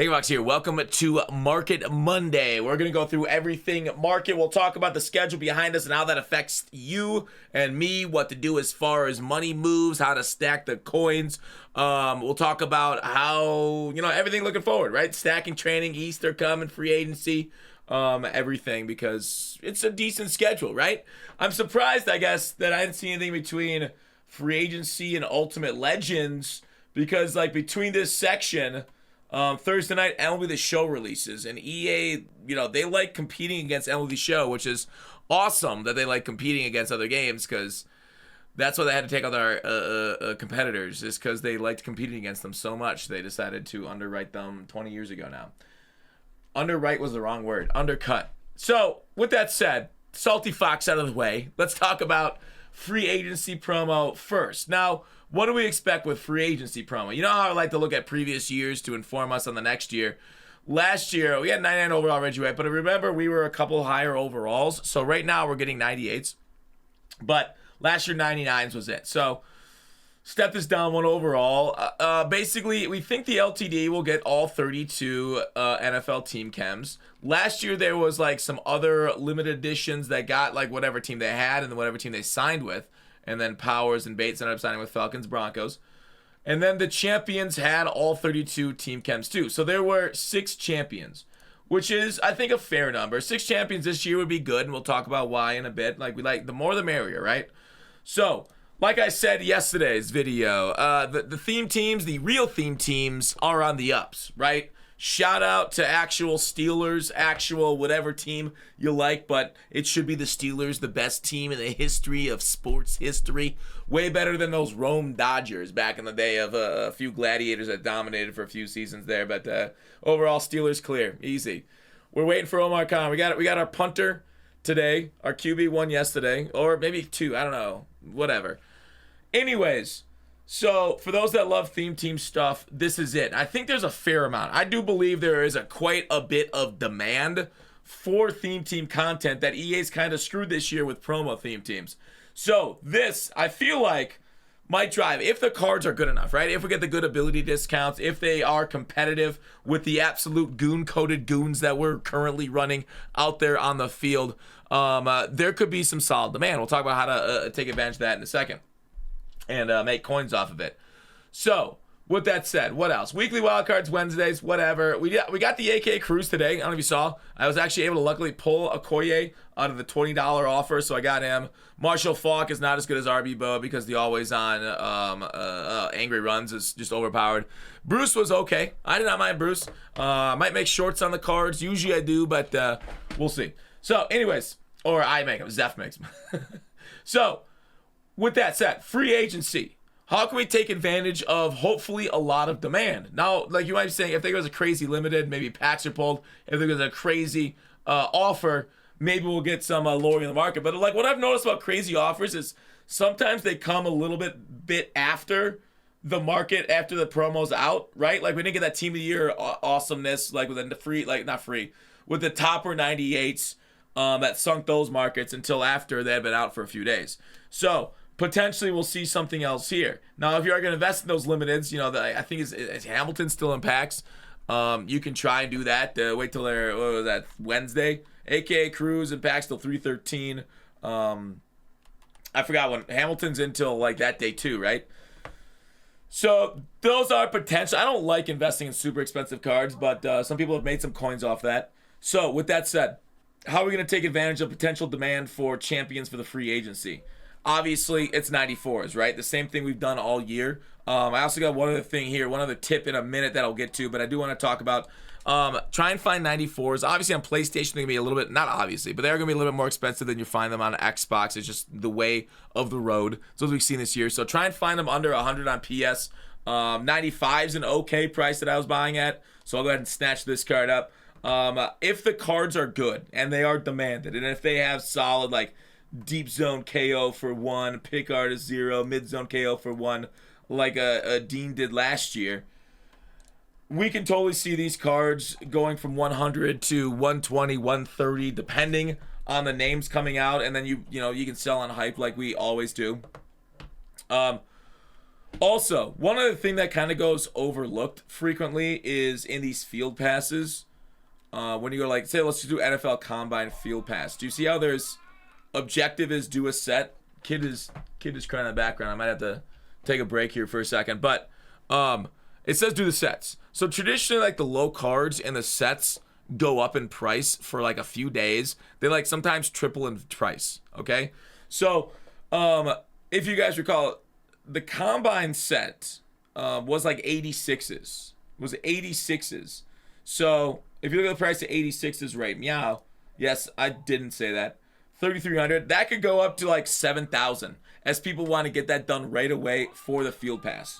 Fox here. Welcome to Market Monday. We're going to go through everything market. We'll talk about the schedule behind us and how that affects you and me, what to do as far as money moves, how to stack the coins. We'll talk about how, everything looking forward, right? Stacking training, Easter coming, free agency, everything, because it's a decent schedule, right? I'm surprised, I guess, that I didn't see anything between free agency and Ultimate Legends, because, between this section... Thursday night, MLB The Show releases, and EA, they like competing against MLB The Show, which is awesome that they like competing against other games, because that's why they had to take out their competitors, is because they liked competing against them so much, they decided to underwrite them 20 years ago now. Underwrite was the wrong word. Undercut. So, with that said, Salty Fox out of the way, let's talk about free agency promo first. Now, what do we expect with free agency promo? You know how I like to look at previous years to inform us on the next year. Last year, we had 99 overall Reggie White, but remember, we were a couple higher overalls. So right now, we're getting 98s. But last year, 99s was it. So step this down one overall. Basically, we think the LTD will get all 32 NFL team chems. Last year, there was some other limited editions that got whatever team they had and then whatever team they signed with. And then Powers and Bates ended up signing with Falcons, Broncos. And then the champions had all 32 team chems too. So there were 6 champions, which is, I think, a fair number. 6 champions this year would be good, and we'll talk about why in a bit. The more the merrier, right? So, like I said yesterday's video, the theme teams, the real theme teams, are on the ups, right? Shout out to actual Steelers, actual whatever team you like, but it should be the Steelers, the best team in the history of sports history. Way better than those Rome Dodgers back in the day of a few gladiators that dominated for a few seasons there. But overall, Steelers clear, easy. We're waiting for Omar Khan. We got our punter today. Our QB won yesterday, or maybe 2. I don't know. Whatever. Anyways. So, for those that love theme team stuff, this is it. I think there's a fair amount. I do believe there is quite a bit of demand for theme team content that EA's kind of screwed this year with promo theme teams. So, this, I feel like, might drive, if the cards are good enough, right? If we get the good ability discounts, if they are competitive with the absolute goon-coated goons that we're currently running out there on the field, there could be some solid demand. We'll talk about how to take advantage of that in a second. And make coins off of it. So, with that said, what else? Weekly wildcards, Wednesdays, whatever. We got the AK Cruz today. I don't know if you saw. I was actually able to luckily pull Okoye out of the $20 offer, so I got him. Marshall Faulk is not as good as RB Boa because the always-on angry runs is just overpowered. Bruce was okay. I did not mind Bruce. Might make shorts on the cards. Usually I do, but we'll see. So, anyways, or I make them. Zeph makes them. So, with that said, free agency. How can we take advantage of hopefully a lot of demand? Now, you might be saying, if there was a crazy limited, maybe packs are pulled. If there was a crazy offer, maybe we'll get some lowering in the market. But what I've noticed about crazy offers is sometimes they come a little bit after the market, after the promo's out, right? We didn't get that team of the year awesomeness, with the free, not free, with the topper 98s that sunk those markets until after they had been out for a few days. So, potentially we'll see something else here. Now, if you are going to invest in those limiteds, I think it's Hamilton still in packs. You can try and do that. Wait till they're, what was that, Wednesday? AKA Cruz in packs till 3/13. I forgot when. Hamilton's until that day too, right? So those are potential. I don't like investing in super expensive cards, but some people have made some coins off that. So with that said, how are we going to take advantage of potential demand for champions for the free agency? Obviously, it's 94s, right? The same thing we've done all year. I also got one other thing here, one other tip in a minute that I'll get to, but I do want to talk about try and find 94s. Obviously, on PlayStation, they're going to be a little bit, not obviously, but they're going to be a little bit more expensive than you find them on Xbox. It's just the way of the road. So as we've seen this year. So try and find them under 100 on PS. 95's an okay price that I was buying at. So I'll go ahead and snatch this card up. If the cards are good and they are demanded, and if they have solid, deep zone KO for 1, pick artist 0, mid zone KO for 1, like a Dean did last year, we can totally see these cards going from 100 to 120, 130, depending on the names coming out, and then you can sell on hype like we always do. Also, one other thing that kind of goes overlooked frequently is in these field passes. When you go like, say, let's just do NFL Combine field pass. Do you see how there's objective is do a set? Kid is crying in the background. I might have to take a break here for a second, but it says do the sets. So traditionally, like the low cards and the sets go up in price for like a few days. They like sometimes triple in price. Okay, so if you guys recall, the Combine set was like 86s. Was 86s. So if you look at the price of 86s right meow, yes, I didn't say that. 3,300. That could go up to like 7,000 as people want to get that done right away for the field pass.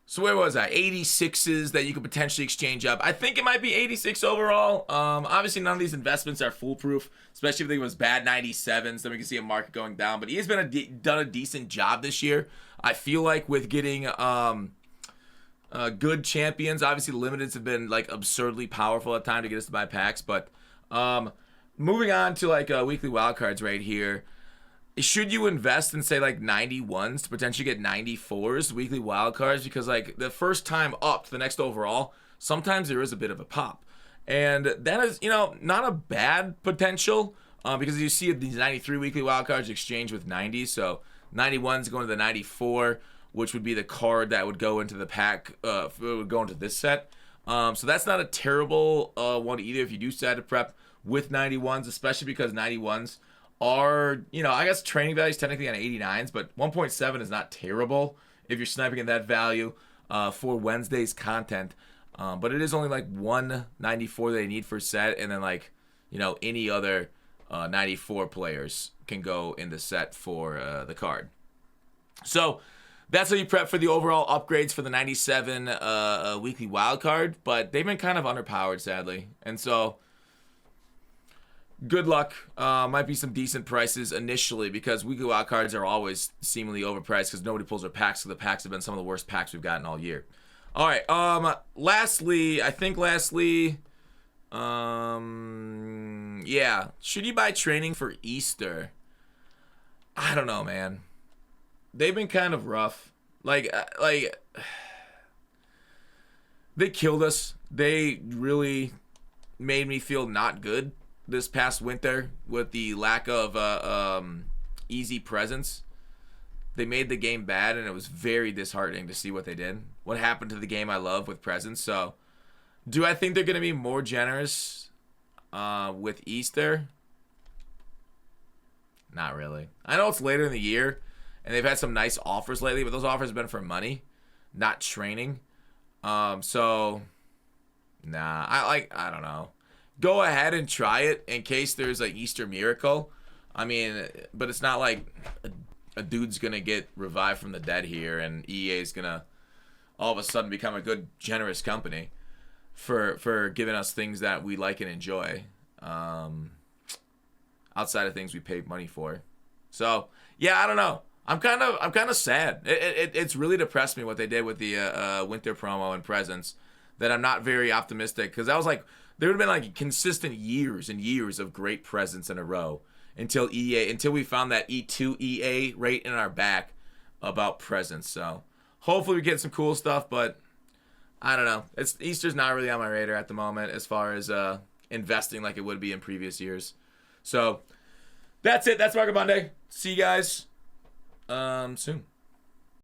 So where was I? 86s that you could potentially exchange up. I think it might be 86 overall. Obviously, none of these investments are foolproof, especially if it was bad 97s. Then we can see a market going down. But he has been done a decent job this year. I feel like with getting good champions. Obviously, the limiteds have been like absurdly powerful at times to get us to buy packs. But moving on to like weekly wildcards right here. Should you invest in say like 91s to potentially get 94s weekly wildcards? Because like the first time up to the next overall, sometimes there is a bit of a pop. And that is, not a bad potential because you see these 93 weekly wildcards exchange with 90. So 91s going to the 94, which would be the card that would go into the pack, would go into this set. So that's not a terrible one either if you do decide to prep with 91s, especially because 91s are, I guess training value is technically on 89s, but 1.7 is not terrible if you're sniping at that value for Wednesday's content. But it is only like 194 they need for set, and then like, any other 94 players can go in the set for the card. So that's how you prep for the overall upgrades for the 97 weekly wildcard, but they've been kind of underpowered, sadly. And so good luck. Might be some decent prices initially because weekly wildcards are always seemingly overpriced because nobody pulls their packs. So the packs have been some of the worst packs we've gotten all year. All right. Lastly, yeah. Should you buy training for Easter? I don't know, man. They've been kind of rough. Like they killed us. They really made me feel not good this past winter with the lack of easy presence. They made the game bad, and it was very disheartening to see what they did. What happened to the game I love with presence. So, do I think they're going to be more generous with Easter? Not really. I know it's later in the year, and they've had some nice offers lately, but those offers have been for money, not training. So, nah. I don't know. Go ahead and try it in case there's an Easter miracle. I mean, but it's not like a dude's going to get revived from the dead here and EA is going to all of a sudden become a good, generous company for giving us things that we like and enjoy outside of things we pay money for. So, yeah, I don't know. I'm kind of sad. It's really depressed me what they did with the winter promo and presents that I'm not very optimistic because I was like, there would have been like consistent years and years of great presents in a row until we found that E2 EA right in our back about presents. So hopefully we get some cool stuff, but I don't know. Easter's not really on my radar at the moment as far as investing like it would be in previous years. So that's it. That's Market Monday. See you guys soon.